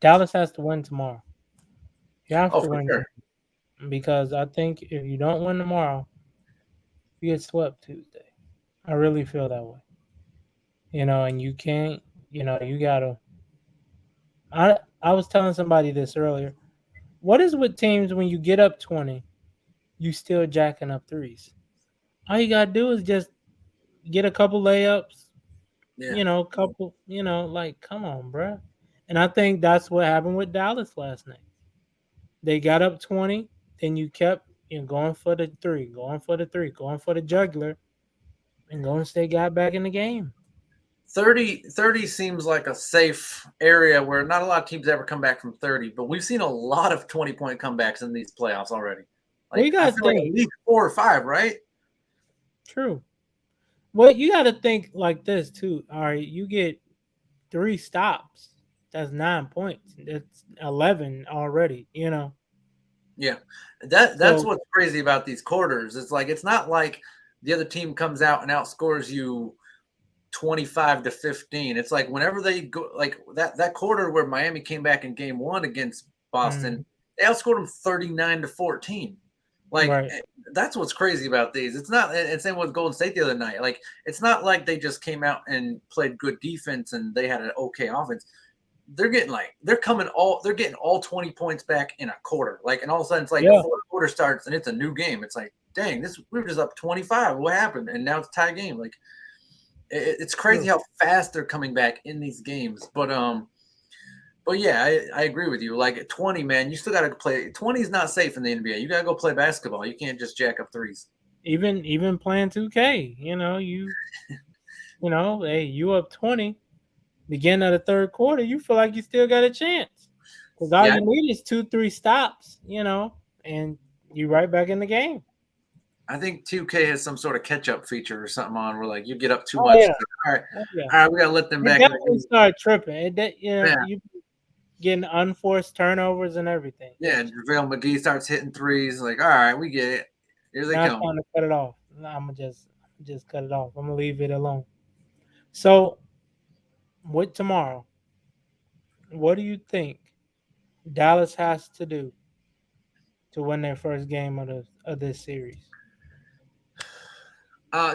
Dallas has to win tomorrow. You have Oh, to for win sure. because I think if you don't win tomorrow, you get swept Tuesday. I really feel that way. And you can't. You gotta. I was telling somebody this earlier. What is with teams when you get up 20, you still jacking up threes? All you gotta do is just get a couple layups, Yeah. couple, like come on, bruh. And I think that's what happened with Dallas last night. They got up 20, then you kept going for the three, going for the three, going for the jugular, and Golden State got back in the game. 30 seems like a safe area where not a lot of teams ever come back from 30, but we've seen a lot of 20-point comebacks in these playoffs already. Well, you Like, I gotta feel like think at least 4 or 5, right? true. Well, you gotta think like this too. All right, you get three stops. That's 9 points. That's 11 already. Yeah. That's So what's crazy about these quarters. It's like it's not like the other team comes out and outscores you 25-15. It's like whenever they go like that quarter where Miami came back in game 1 against Boston, mm, they outscored them 39-14. Like right, that's what's crazy about these. It's not and same with Golden State the other night. Like it's not like they just came out and played good defense and they had an okay offense. They're getting all 20 points back in a quarter. Like and all of a sudden it's like the yeah, fourth quarter starts and it's a new game. It's like, dang, this we were just up 25. What happened? And now it's a tie game. Like it's crazy true. how fast they're coming back in these games. But yeah, I agree with you. Like at 20, man, you still got to play. 20 is not safe in the NBA. You got to go play basketball. You can't just jack up threes. Even playing 2K, hey, you up 20, beginning of the third quarter, you feel like you still got a chance. Because all Yeah, you need is two, three stops, and you right back in the game. I think 2K has some sort of catch up feature or something on where like you get up too Oh much. yeah, All right, oh yeah. all right, we got to let them It back in the definitely game. started tripping. Yeah, You getting unforced turnovers and everything. yeah. JaVale McGee starts hitting threes. Like, all right, we get it. Here they Now it's come. time to cut it off. I'm gonna just cut it off. I'm gonna leave it alone. So with tomorrow, what do you think Dallas has to do to win their first game of this series?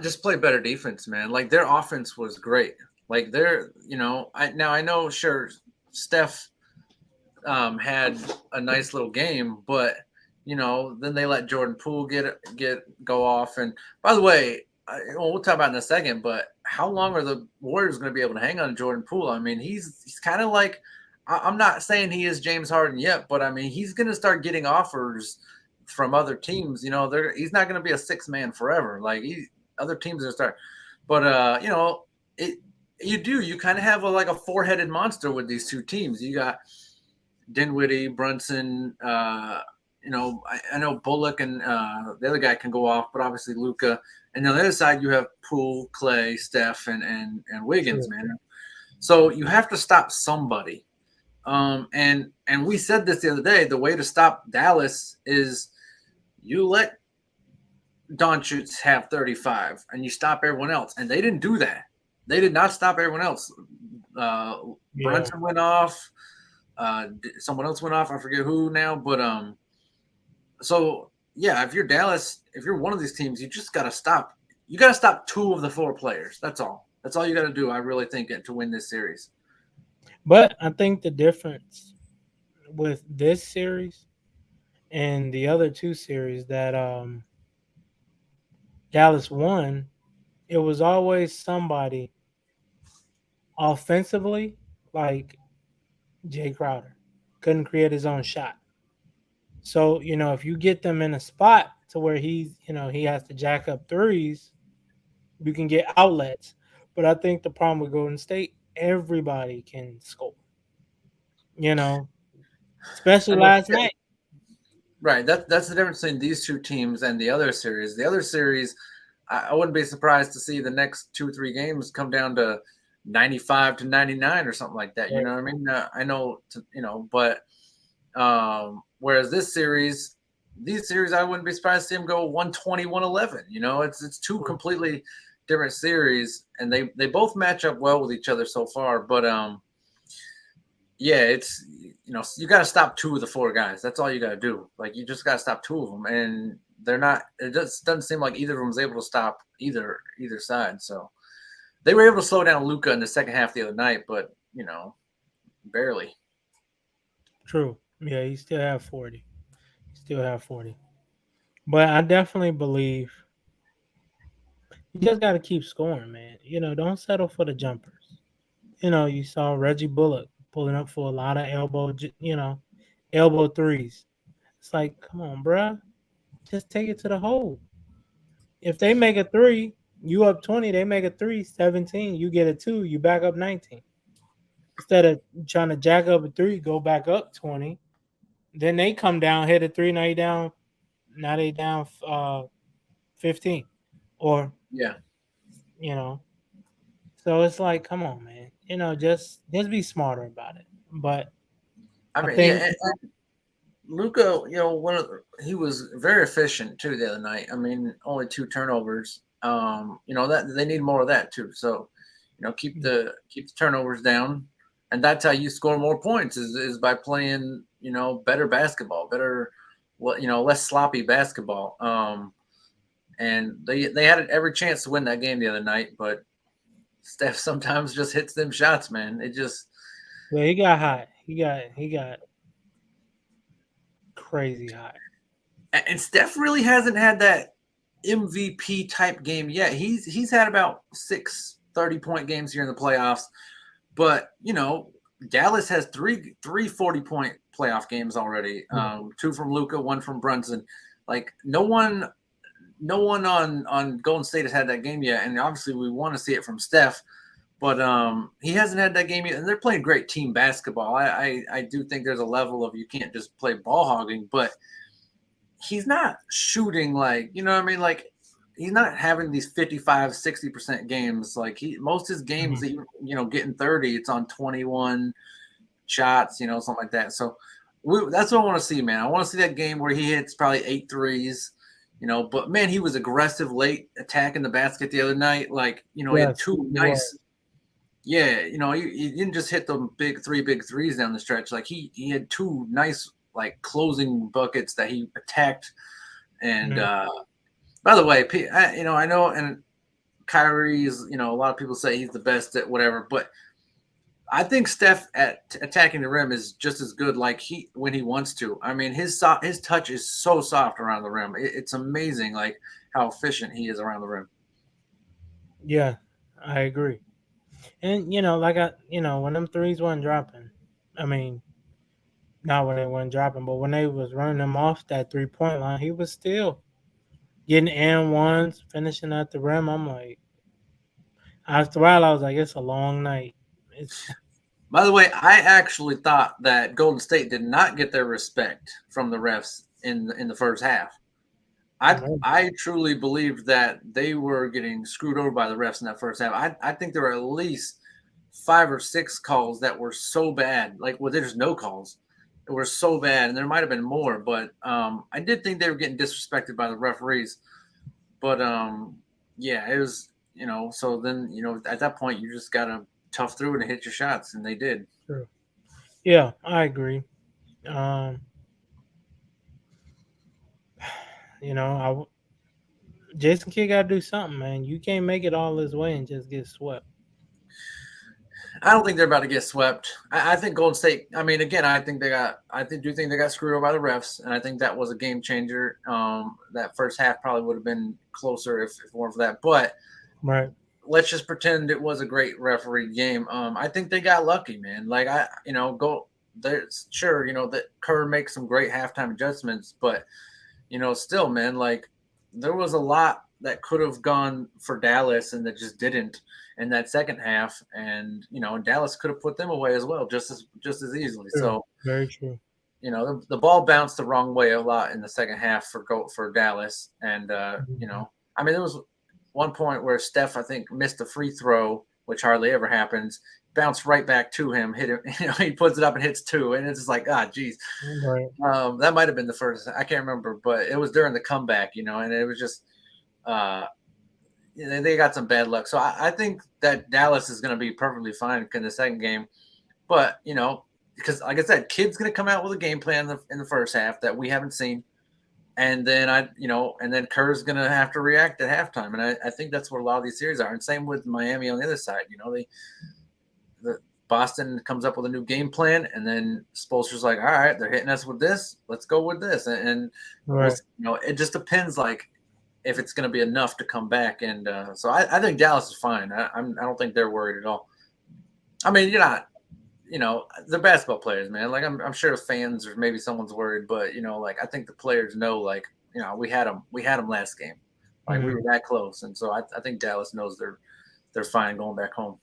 Just play better defense, man. Like their offense was great. Like I know, sure, Steph had a nice little game, but then they let Jordan Poole get go off. And by the way, we'll talk about it in a second. But how long are the Warriors going to be able to hang on to Jordan Poole? I mean, he's kind of like I'm not saying he is James Harden yet, but I mean he's going to start getting offers from other teams. He's not going to be a six man forever. Like other teams are going to start, but it. You kind of have like a four-headed monster with these two teams. You got Dinwiddie, Brunson. I know Bullock and the other guy can go off, but obviously Luca. And on the other side, you have Poole, Clay, Steph, and Wiggins, True. man. So you have to stop somebody. And we said this the other day. The way to stop Dallas is you let Doncic have 35, and you stop everyone else. And they didn't do that. They did not stop everyone else. Uh, Yeah. Brunson went off. Someone else went off. I forget who now, but so yeah, if you're Dallas, if you're one of these teams, you just gotta stop. You gotta stop two of the four players. That's all. That's all you gotta do. I really think to win this series. But I think the difference with this series and the other two series that Dallas won, it was always somebody offensively, like Jay Crowder, couldn't create his own shot. So, if you get them in a spot to where he has to jack up threes, you can get outlets. But I think the problem with Golden State, everybody can score, you know, especially And last night. right, that's the difference between these two teams and the other series. The other series, I wouldn't be surprised to see the next 2 or 3 games come down to 95-99 or something like that. You Right. know what I mean? I know, but whereas these series, I wouldn't be surprised to see them go 120-111. It's two True. completely different series, and they both match up well with each other so far. But Yeah, it's you got to stop two of the four guys. That's all you got to do. Like you just got to stop two of them, and they're not. It just doesn't seem like either of them is able to stop either side. So they were able to slow down Luca in the second half the other night, but barely. True. Yeah, you still have 40. You still have 40. But I definitely believe you just got to keep scoring, man. Don't settle for the jumpers. You saw Reggie Bullock pulling up for a lot of elbow threes. It's like, come on, bruh. Just take it to the hole. If they make a three, you up 20, they make a three, 17, you get a two, you back up 19. Instead of trying to jack up a three, go back up 20. Then they come down, hit a three, now they down 15. Or, Yeah, you know, so it's like, come on, man. Just be smarter about it. But I I mean, yeah, think and Luca, he was very efficient too the other night. I mean, only two turnovers. That they need more of that too. So, keep the turnovers down, and that's how you score more points is by playing better basketball, better, less sloppy basketball. And they had every chance to win that game the other night, but Steph sometimes just hits them shots, man. It just yeah, he got hot. He got crazy hot. and Steph really hasn't had that MVP type game yet. He's had about 6 30-point games here in the playoffs, but Dallas has three 40-point playoff games already. Yeah. Two from Luca, one from Brunson. Like no one on Golden State has had that game yet, and obviously we want to see it from Steph. But he hasn't had that game yet, and they're playing great team basketball. I do think there's a level of you can't just play ball hogging, but he's not shooting like what I mean. Like he's not having these 55-60% games. Like most of his games, Mhm. that getting 30, it's on 21 shots, something like that. So that's what I want to see, man. I want to see that game where he hits probably 8 threes. But man, he was aggressive late attacking the basket the other night. Like, he had Yes, two he was. nice, yeah, he didn't just hit the big threes down the stretch. Like he had two nice like closing buckets that he attacked. And Mhm. by the way, I know, and Kyrie's, a lot of people say he's the best at whatever, but I think Steph at attacking the rim is just as good. Like when he wants to. I mean, his touch is so soft around the rim. It's amazing, like how efficient he is around the rim. Yeah, I agree. And when them threes weren't dropping, I mean, not when they weren't dropping, but when they was running them off that 3-point line, he was still getting and ones, finishing at the rim. I'm like, after a while, I was like, it's a long night. It's By the way, I actually thought that Golden State did not get their respect from the refs in the first half. I truly believed that they were getting screwed over by the refs in that first half. I think there were at least 5 or 6 calls that were so bad. Like, well, there's no calls. It were so bad, and there might have been more, but I did think they were getting disrespected by the referees. But yeah, it was So then at that point you just gotta tough through it and hit your shots, and they did. true. Yeah, I agree. Um, I Jason Kidd got to do something, man. You can't make it all this way and just get swept. I don't think they're about to get swept. I think Golden State. I mean, again, I think they got. Do think they got screwed over by the refs, and I think that was a game changer. That first half probably would have been closer if it weren't for that. But Right. let's just pretend it was a great referee game. I think they got lucky, man. Like go there's sure that Kerr makes some great halftime adjustments, but still, man, like there was a lot that could have gone for Dallas and that just didn't in that second half, and Dallas could have put them away as well, just as easily. True. So Very true. the ball bounced the wrong way a lot in the second half for Dallas, and Mhm. I mean there was one point where Steph I think missed a free throw, which hardly ever happens. Bounced right back to him, hit him. He puts it up and hits two, and it's just like geez. Right. That might have been the first. I can't remember, but it was during the comeback, and it was just uh, they got some bad luck. So I think that Dallas is going to be perfectly fine in the second game. But because like I said, Kid's going to come out with a game plan in the first half that we haven't seen. And then and then Kerr's going to have to react at halftime. And I think that's what a lot of these series are. And same with Miami on the other side. The Boston comes up with a new game plan, and then Spoelstra's like, all right, they're hitting us with this. Let's go with this. And Right. it just depends, like, if it's going to be enough to come back. And so I think Dallas is fine. I don't think they're worried at all. I mean, you're not, they're basketball players, man. Like, I'm sure fans or maybe someone's worried, but like, I think the players know, like, we had them last game. Like, we were that close. And so I think Dallas knows they're fine going back home.